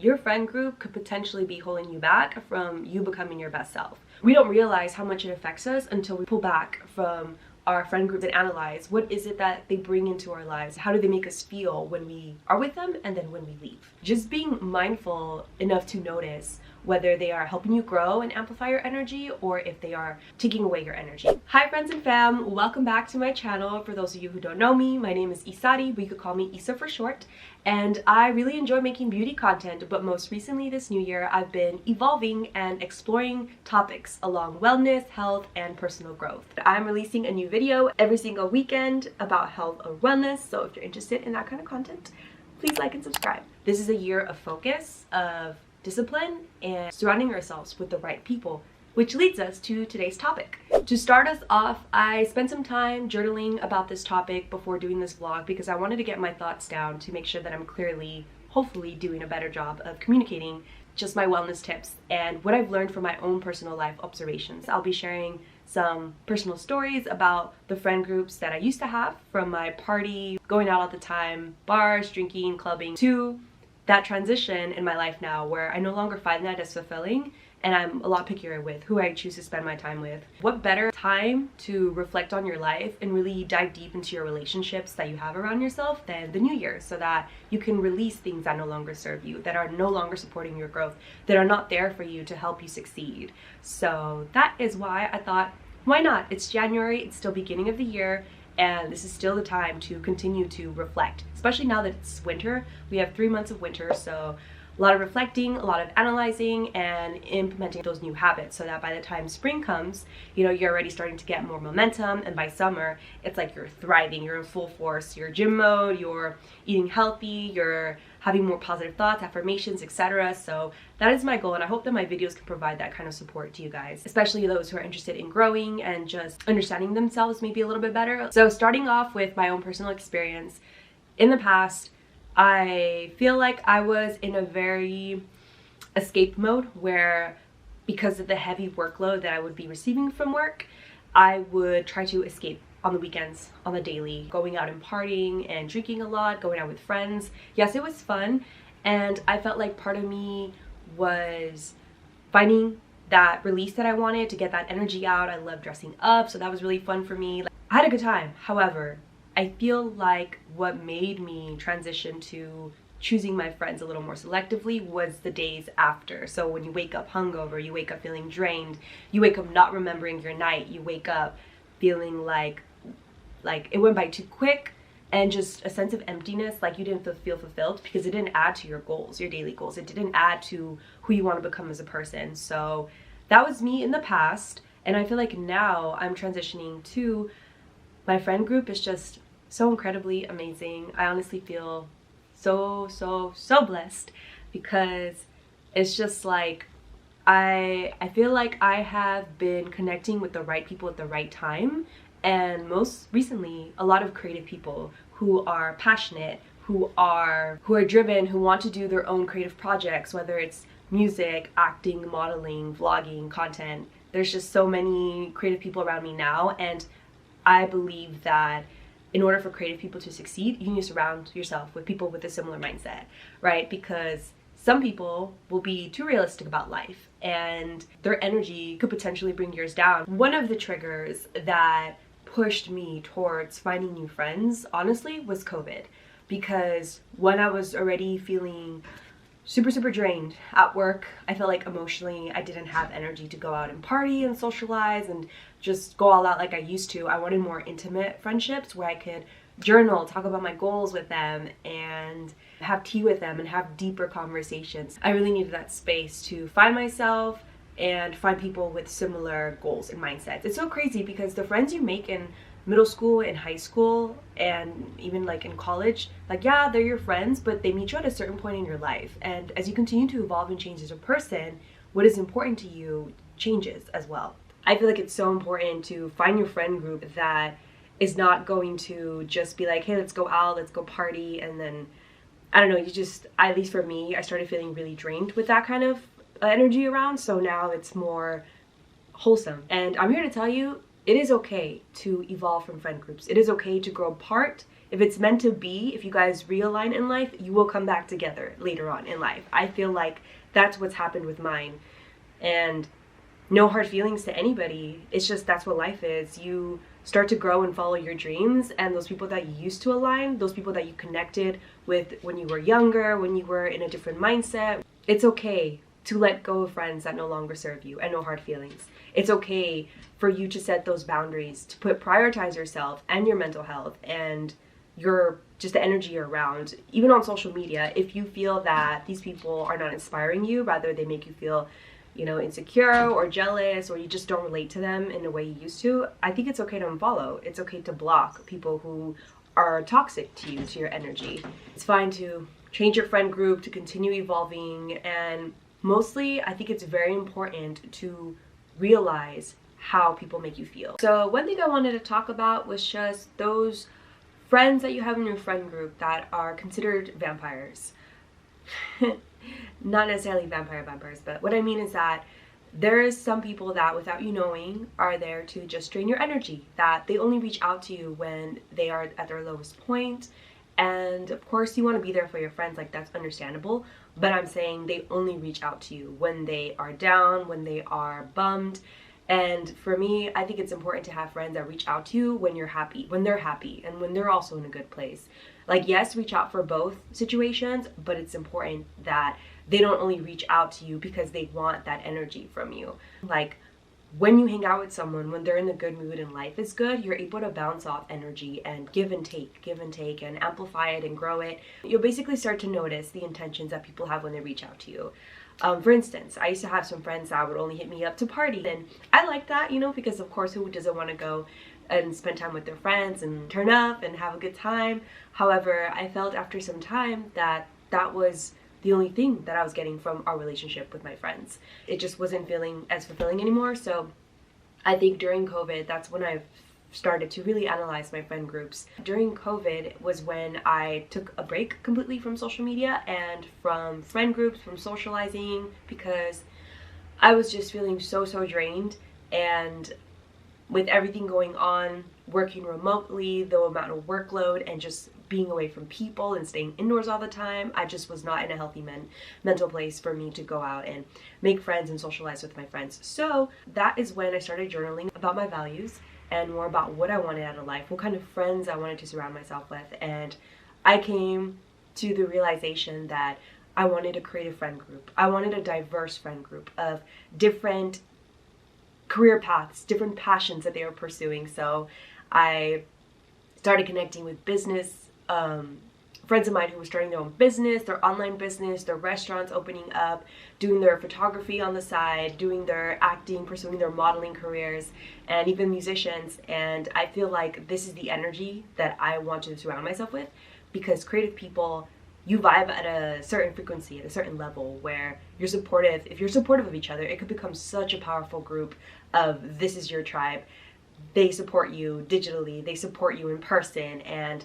your friend group could potentially be holding you back from you becoming your best self. We don't realize how much it affects us until we pull back from our friend group and analyze what is it that they bring into our lives. How do they make us feel when we are with them and then when we leave? Just being mindful enough to notice whether they are helping you grow and amplify your energy or if they are taking away your energy. Hi friends and fam, welcome back to my channel. For those of you who don't know me, my name is Isary, but you could call me Isa for short. And I really enjoy making beauty content, but most recently this new year, I've been evolving and exploring topics along wellness, health, and personal growth. I'm releasing a new video every single weekend about health or wellness, so if you're interested in that kind of content, please like and subscribe. This is a year of focus, of discipline, and surrounding ourselves with the right people, which leads us to today's topic. To start us off, I spent some time journaling about this topic before doing this vlog because I wanted to get my thoughts down to make sure that I'm clearly, hopefully, doing a better job of communicating just my wellness tips and what I've learned from my own personal life observations. I'll be sharing some personal stories about the friend groups that I used to have from my party, going out all the time, bars, drinking, clubbing, to that transition in my life now where I no longer find that as fulfilling and I'm a lot pickier with who I choose to spend my time with. What better time to reflect on your life and really dive deep into your relationships that you have around yourself than the new year, so that you can release things that no longer serve you, that are no longer supporting your growth, that are not there for you to help you succeed. So that is why I thought, why not? It's January, it's still beginning of the year, and this is still the time to continue to reflect, especially now that it's winter. We have 3 months of winter, so a lot of reflecting, a lot of analyzing, and implementing those new habits so that by the time spring comes, you know, you're already starting to get more momentum, and by summer, it's like you're thriving, you're in full force, you're gym mode, you're eating healthy, you're having more positive thoughts, affirmations, etc. So that is my goal, and I hope that my videos can provide that kind of support to you guys, especially those who are interested in growing and just understanding themselves maybe a little bit better. So starting off with my own personal experience, in the past, I feel like I was in a very escape mode where, because of the heavy workload that I would be receiving from work, I would try to escape on the weekends, on the daily, going out and partying and drinking a lot, going out with friends. Yes, it was fun, and I felt like part of me was finding that release that I wanted to get that energy out. I love dressing up, so that was really fun for me. I had a good time. However, I feel like what made me transition to choosing my friends a little more selectively was the days after. So when you wake up hungover, you wake up feeling drained, you wake up not remembering your night, you wake up feeling like it went by too quick, and just a sense of emptiness, like you didn't feel fulfilled because it didn't add to your goals, your daily goals. It didn't add to who you want to become as a person. So that was me in the past, and I feel like now I'm transitioning to my friend group is just so incredibly amazing. I honestly feel so blessed because it's just like I feel like I have been connecting with the right people at the right time, and most recently a lot of creative people who are passionate, who are driven, who want to do their own creative projects, whether it's music, acting, modeling, vlogging, content. There's just so many creative people around me now, and I believe that in order for creative people to succeed, you need to surround yourself with people with a similar mindset, right? Because some people will be too realistic about life and their energy could potentially bring yours down. One of the triggers that pushed me towards finding new friends, honestly, was COVID. Because when I was already feeling super drained at work, I felt like emotionally I didn't have energy to go out and party and socialize and just go all out like I used to. I wanted more intimate friendships where I could journal, talk about my goals with them, and have tea with them and have deeper conversations. I really needed that space to find myself and find people with similar goals and mindsets. It's so crazy because the friends you make in middle school and high school and even like in college, like, yeah, they're your friends, but they meet you at a certain point in your life, and as you continue to evolve and change as a person, what is important to you changes as well. I feel like it's so important to find your friend group that is not going to just be like, hey, let's go out, let's go party, and then I don't know, you just, at least for me, I started feeling really drained with that kind of energy around, so now it's more wholesome. And I'm here to tell you, it is okay to evolve from friend groups. It is okay to grow apart if it's meant to be, if you guys realign in life, you will come back together later on in life. I feel like that's what's happened with mine. And no hard feelings to anybody. It's just that's what life is. You start to grow and follow your dreams, and those people that you used to align, those people that you connected with when you were younger, when you were in a different mindset, it's okay to let go of friends that no longer serve you, and no hard feelings. It's okay for you to set those boundaries, to prioritize yourself and your mental health and your just the energy around. Even on social media, if you feel that these people are not inspiring you, rather they make you feel, you know, insecure or jealous, or you just don't relate to them in a way you used to, I think it's okay to unfollow. It's okay to block people who are toxic to you, to your energy. It's fine to change your friend group, to continue evolving, and mostly I think it's very important to realize how people make you feel. So one thing I wanted to talk about was just those friends that you have in your friend group that are considered vampires. Not necessarily vampires, but what I mean is that there is some people that, without you knowing, are there to just drain your energy, that they only reach out to you when they are at their lowest point. And of course you want to be there for your friends, like that's understandable, but I'm saying they only reach out to you when they are down, when they are bummed. And for me, I think it's important to have friends that reach out to you when you're happy, when they're happy, and when they're also in a good place. Like, yes, reach out for both situations, but it's important that they don't only reach out to you because they want that energy from you. Like, when you hang out with someone, when they're in a good mood and life is good, you're able to bounce off energy and give and take and amplify it and grow it. You'll basically start to notice the intentions that people have when they reach out to you. For instance, I used to have some friends that would only hit me up to party, and I like that, you know, because of course who doesn't want to go and spend time with their friends and turn up and have a good time. However, I felt after some time that that was the only thing that I was getting from our relationship with my friends. It just wasn't feeling as fulfilling anymore. So I think during COVID, that's when I started to really analyze my friend groups. During COVID was when I took a break completely from social media and from friend groups, from socializing, because I was just feeling so drained. And with everything going on, working remotely, the amount of workload, and just being away from people and staying indoors all the time, I just was not in a healthy mental place for me to go out and make friends and socialize with my friends. So that is when I started journaling about my values and more about what I wanted out of life, what kind of friends I wanted to surround myself with. And I came to the realization that I wanted to create a friend group. I wanted a diverse friend group of different career paths, different passions that they were pursuing. So I started connecting with business friends of mine who were starting their own business, their online business, their restaurants opening up, doing their photography on the side, doing their acting, pursuing their modeling careers, and even musicians. And I feel like this is the energy that I want to surround myself with, because creative people, you vibe at a certain frequency, at a certain level where you're supportive. If you're supportive of each other, it could become such a powerful group of this is your tribe. They support you digitally, they support you in person, and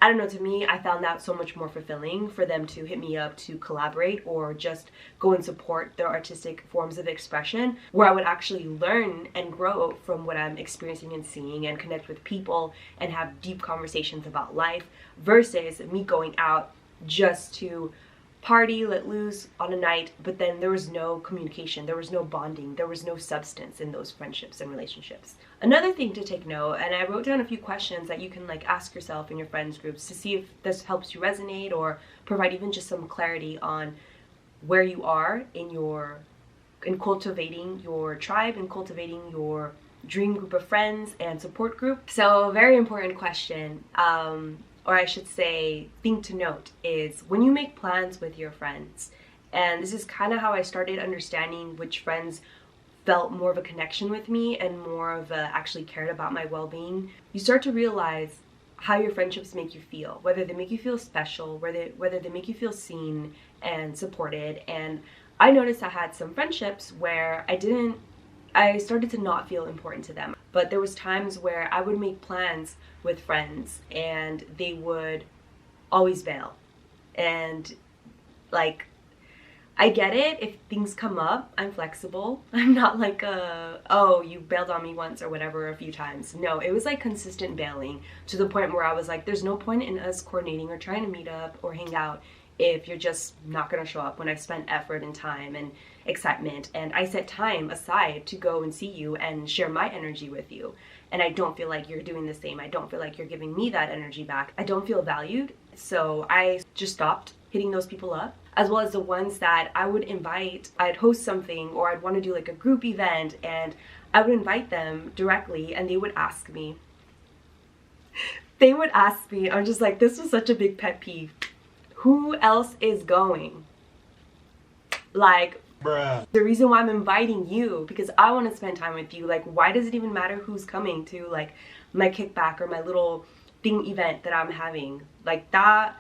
I don't know, to me, I found that so much more fulfilling for them to hit me up to collaborate or just go and support their artistic forms of expression, where I would actually learn and grow from what I'm experiencing and seeing and connect with people and have deep conversations about life, versus me going out just to party, let loose on a night, but then there was no communication, there was no bonding, there was no substance in those friendships and relationships. Another thing to take note, and I wrote down a few questions that you can like ask yourself in your friends groups to see if this helps you resonate or provide even just some clarity on where you are in cultivating your tribe and cultivating your dream group of friends and support group. So a very important question, or I should say thing to note, is when you make plans with your friends, and this is kind of how I started understanding which friends felt more of a connection with me and more of a actually cared about my well-being, you start to realize how your friendships make you feel, whether they make you feel special, whether they make you feel seen and supported. And I noticed I had some friendships where I started to not feel important to them. But there was times where I would make plans with friends and they would always bail. And like, I get it if things come up. I'm flexible. I'm not like oh, you bailed on me once or whatever a few times. No, it was like consistent bailing to the point where I was like, there's no point in us coordinating or trying to meet up or hang out if you're just not gonna show up when I've spent effort and time and excitement, and I set time aside to go and see you and share my energy with you. And I don't feel like you're doing the same. I don't feel like you're giving me that energy back. I don't feel valued. So I just stopped hitting those people up, as well as the ones that I would invite. I'd host something or I'd want to do like a group event and I would invite them directly and they would ask me. I'm just like, this was such a big pet peeve. Who else is going? Like, bruh. The reason why I'm inviting you, because I want to spend time with you. Like, why does it even matter who's coming to like my kickback or my little thing event that I'm having? Like, that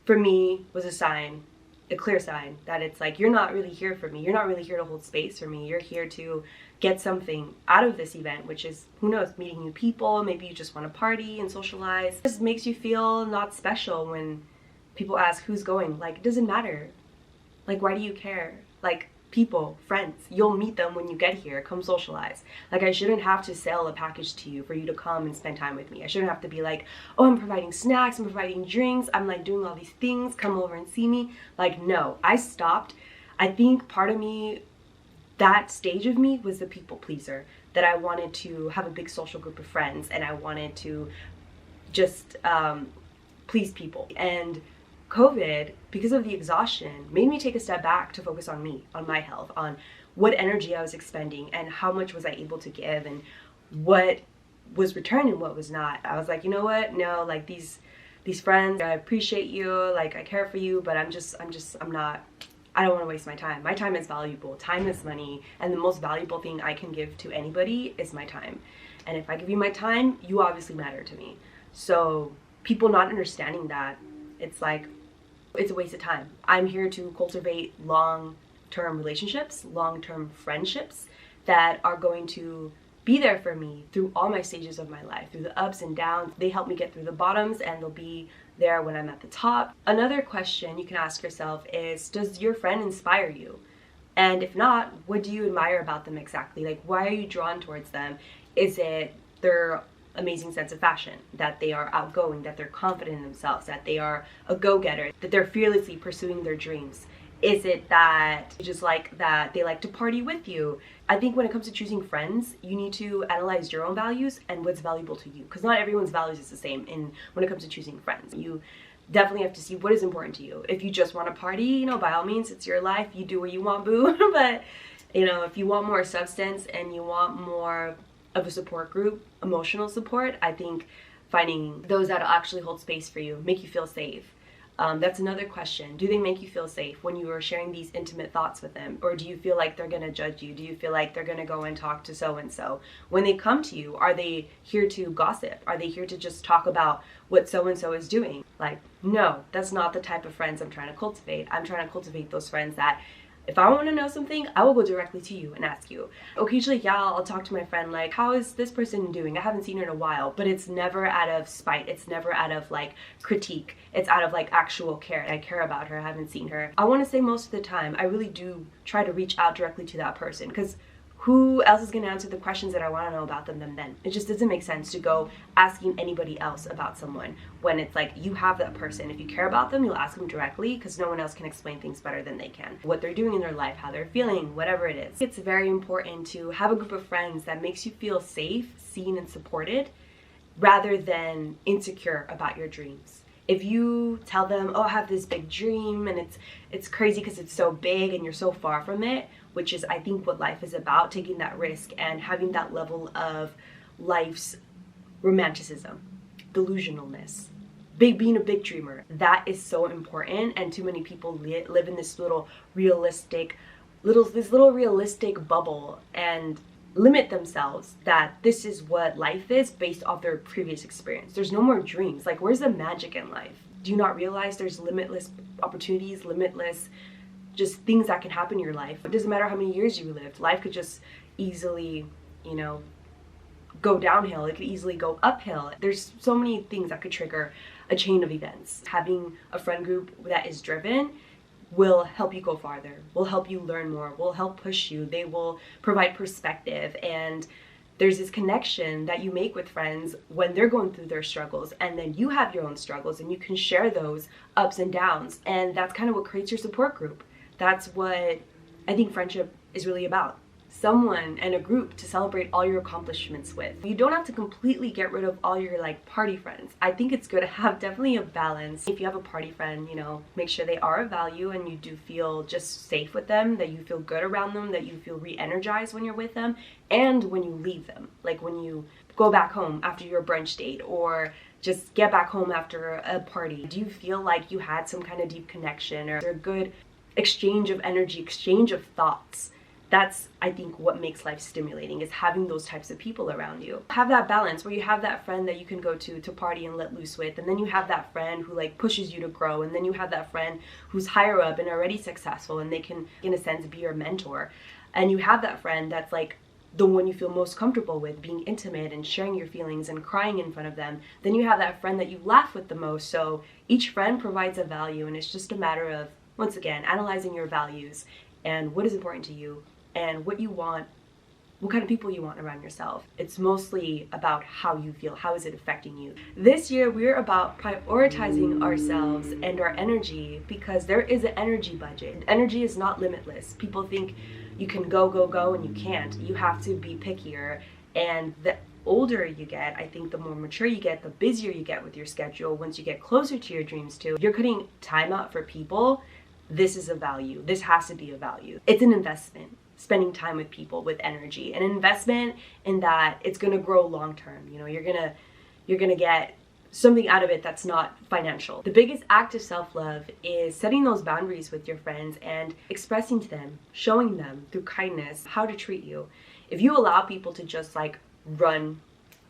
for me was a sign, a clear sign that it's like, you're not really here for me. You're not really here to hold space for me. You're here to get something out of this event, which is, who knows, meeting new people. Maybe you just want to party and socialize. It just makes you feel not special when people ask who's going. Like, it doesn't matter. Like, why do you care? Like, people, friends, you'll meet them when you get here. Come socialize. Like, I shouldn't have to sell a package to you for you to come and spend time with me. I shouldn't have to be like, oh, I'm providing snacks, I'm providing drinks, I'm like doing all these things, come over and see me. Like, no, I stopped. I think part of me, that stage of me, was the people pleaser, that I wanted to have a big social group of friends and I wanted to just please people. And COVID, because of the exhaustion, made me take a step back to focus on me, on my health, on what energy I was expending and how much was I able to give and what was returned and what was not. I was like, you know what? No, like these friends, I appreciate you, like I care for you, but I don't want to waste my time. My time is valuable. Time is money, and the most valuable thing I can give to anybody is my time. And if I give you my time, you obviously matter to me. So people not understanding that, it's like, it's a waste of time. I'm here to cultivate long-term relationships, long-term friendships that are going to be there for me through all my stages of my life, through the ups and downs. They help me get through the bottoms, and they'll be there when I'm at the top. Another question you can ask yourself is, does your friend inspire you? And if not, what do you admire about them exactly? Like, why are you drawn towards them? Is it their amazing sense of fashion, that they are outgoing, that they're confident in themselves, that they are a go-getter, that they're fearlessly pursuing their dreams? Is it that you just like that they like to party with you? I think when it comes to choosing friends, you need to analyze your own values and what's valuable to you, because not everyone's values is the same when it comes to choosing friends. You definitely have to see what is important to you. If you just want to party, you know, by all means, it's your life, you do what you want, boo. But, you know, if you want more substance and you want more of a support group, emotional support, I think finding those that'll actually hold space for you, make you feel safe. That's another question. Do they make you feel safe when you are sharing these intimate thoughts with them? Or do you feel like they're gonna judge you? Do you feel like they're gonna go and talk to so-and-so? When they come to you, are they here to gossip? Are they here to just talk about what so-and-so is doing? Like, no, that's not the type of friends I'm trying to cultivate. I'm trying to cultivate those friends that, if I want to know something, I will go directly to you and ask you. Occasionally, yeah, I'll talk to my friend like, how is this person doing? I haven't seen her in a while, but it's never out of spite. It's never out of like critique. It's out of like actual care. I care about her. I haven't seen her. I want to say most of the time, I really do try to reach out directly to that person, because who else is going to answer the questions that I want to know about them than then? It just doesn't make sense to go asking anybody else about someone when it's like, you have that person. If you care about them, you'll ask them directly, because no one else can explain things better than they can. What they're doing in their life, how they're feeling, whatever it is. It's very important to have a group of friends that makes you feel safe, seen, and supported, rather than insecure about your dreams. If you tell them, oh, I have this big dream and it's crazy because it's so big and you're so far from it, which is, I think, what life is about, taking that risk and having that level of life's romanticism, delusionalness, being a big dreamer. That is so important, and too many people live in this little realistic bubble and limit themselves that this is what life is based off their previous experience. There's no more dreams. Like, where's the magic in life? Do you not realize there's limitless opportunities, limitless just things that can happen in your life? It doesn't matter how many years you lived. Life could just easily, you know, go downhill. It could easily go uphill. There's so many things that could trigger a chain of events. Having a friend group that is driven will help you go farther, will help you learn more, will help push you. They will provide perspective, and there's this connection that you make with friends when they're going through their struggles, and then you have your own struggles and you can share those ups and downs, and that's kind of what creates your support group. That's what I think friendship is really about. Someone and a group to celebrate all your accomplishments with. You don't have to completely get rid of all your like party friends. I think it's good to have definitely a balance. If you have a party friend, you know, make sure they are of value and you do feel just safe with them, that you feel good around them, that you feel re-energized when you're with them, and when you leave them. Like when you go back home after your brunch date, or just get back home after a party. Do you feel like you had some kind of deep connection, or a good exchange of energy, exchange of thoughts? That's, I think, what makes life stimulating, is having those types of people around you. Have that balance where you have that friend that you can go to party and let loose with, and then you have that friend who like pushes you to grow, and then you have that friend who's higher up and already successful and they can, in a sense, be your mentor. And you have that friend that's like the one you feel most comfortable with, being intimate and sharing your feelings and crying in front of them. Then you have that friend that you laugh with the most. So each friend provides a value, and it's just a matter of, once again, analyzing your values and what is important to you, and what you want, what kind of people you want around yourself. It's mostly about how you feel, how is it affecting you. This year, we're about prioritizing ourselves and our energy, because there is an energy budget. Energy is not limitless. People think you can go, go, go, and you can't. You have to be pickier, and the older you get, I think the more mature you get, the busier you get with your schedule. Once you get closer to your dreams too, you're cutting time out for people. This is a value. This has to be a value. It's an investment. Spending time with people with energy, an investment in that it's going to grow long term. You know, you're going to get something out of it that's not financial. The biggest act of self-love is setting those boundaries with your friends and expressing to them, showing them through kindness how to treat you. If you allow people to just like run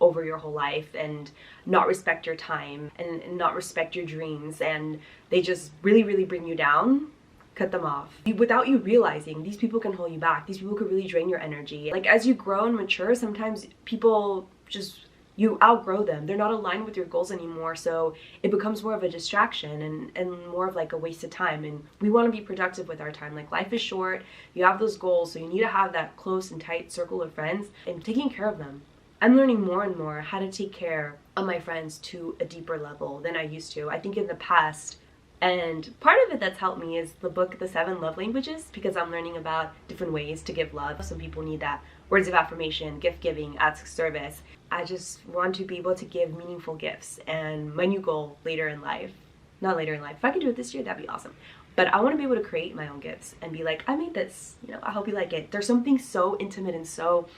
over your whole life and not respect your time and not respect your dreams, and they just really, really bring you down, cut them off. Without you realizing, these people can hold you back. These people could really drain your energy. Like as you grow and mature, sometimes people just, you outgrow them. They're not aligned with your goals anymore, so it becomes more of a distraction and more of like a waste of time. And we want to be productive with our time. Like life is short, you have those goals, so you need to have that close and tight circle of friends and taking care of them. I'm learning more and more how to take care of my friends to a deeper level than I used to. I think in the past, and part of it that's helped me is the book, The 7 Love Languages, because I'm learning about different ways to give love. Some people need that words of affirmation, gift giving, acts of service. I just want to be able to give meaningful gifts, and my new goal later in life, not later in life, if I could do it this year, that'd be awesome. But I want to be able to create my own gifts and be like, I made this, you know, I hope you like it. There's something so intimate and so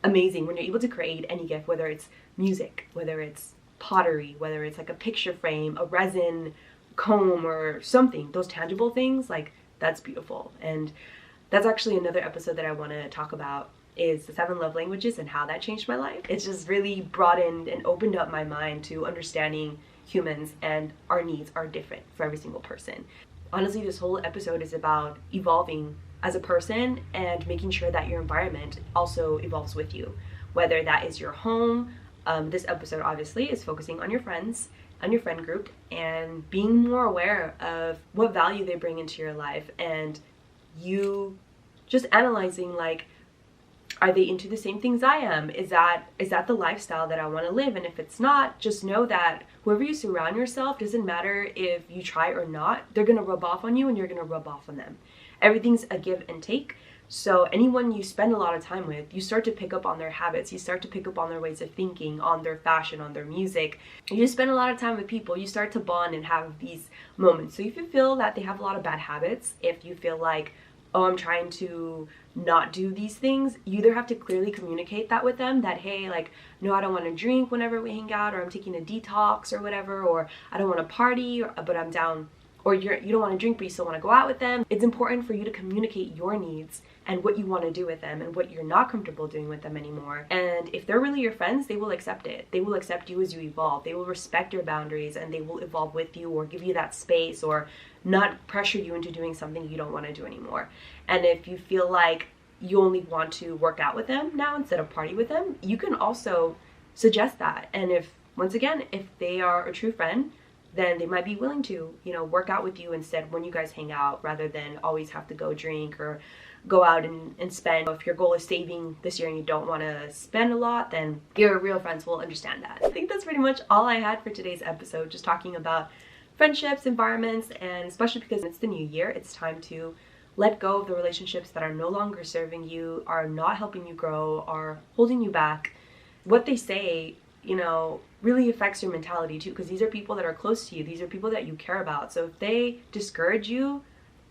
amazing when you're able to create any gift, whether it's music, whether it's pottery, whether it's like a picture frame, a resin comb or something, those tangible things, like that's beautiful. And that's actually another episode that I want to talk about, is the 7 love languages and how that changed my life. It's just really broadened and opened up my mind to understanding humans, and our needs are different for every single person. Honestly, this whole episode is about evolving as a person and making sure that your environment also evolves with you, whether that is your home. This episode obviously is focusing on your friends, on your friend group, and being more aware of what value they bring into your life, and you just analyzing, like, are they into the same things I am? Is that the lifestyle that I want to live? And if it's not, just know that whoever you surround yourself, doesn't matter if you try or not, they're going to rub off on you and you're going to rub off on them. Everything's a give and take. So anyone you spend a lot of time with, you start to pick up on their habits, you start to pick up on their ways of thinking, on their fashion, on their music. You spend a lot of time with people, you start to bond and have these moments. So if you feel that they have a lot of bad habits, if you feel like, oh, I'm trying to not do these things, you either have to clearly communicate that with them, that, hey, like, no, I don't want to drink whenever we hang out, or I'm taking a detox or whatever, or I don't want to party, but I'm down, or you don't want to drink but you still want to go out with them. It's important for you to communicate your needs and what you want to do with them and what you're not comfortable doing with them anymore. And if they're really your friends, they will accept it. They will accept you as you evolve. They will respect your boundaries and they will evolve with you, or give you that space, or not pressure you into doing something you don't want to do anymore. And if you feel like you only want to work out with them now instead of party with them, you can also suggest that. And if, once again, if they are a true friend, then they might be willing to, you know, work out with you instead when you guys hang out, rather than always have to go drink or go out and spend. If your goal is saving this year and you don't want to spend a lot, then your real friends will understand that. I think that's pretty much all I had for today's episode, just talking about friendships, environments, and especially because it's the new year, it's time to let go of the relationships that are no longer serving you, are not helping you grow, are holding you back. What they say, you know, really affects your mentality too, because these are people that are close to you. These are people that you care about. So if they discourage you,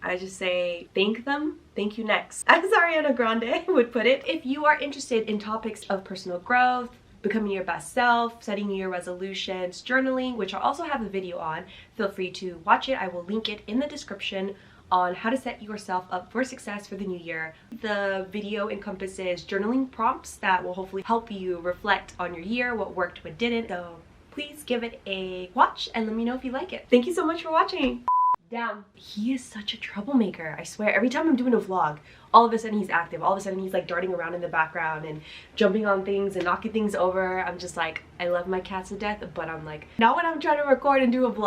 I just say thank them, thank you next, as Ariana Grande would put it. If you are interested in topics of personal growth, becoming your best self, setting New Year resolutions, journaling, which I also have a video on, feel free to watch it. I will link it in the description on how to set yourself up for success for the new year. The video encompasses journaling prompts that will hopefully help you reflect on your year, what worked, what didn't. So please give it a watch and let me know if you like it. Thank you so much for watching. Damn, he is such a troublemaker. I swear, every time I'm doing a vlog, all of a sudden he's active. All of a sudden he's like darting around in the background and jumping on things and knocking things over. I'm just like, I love my cats to death, but I'm like, not when I'm trying to record and do a vlog.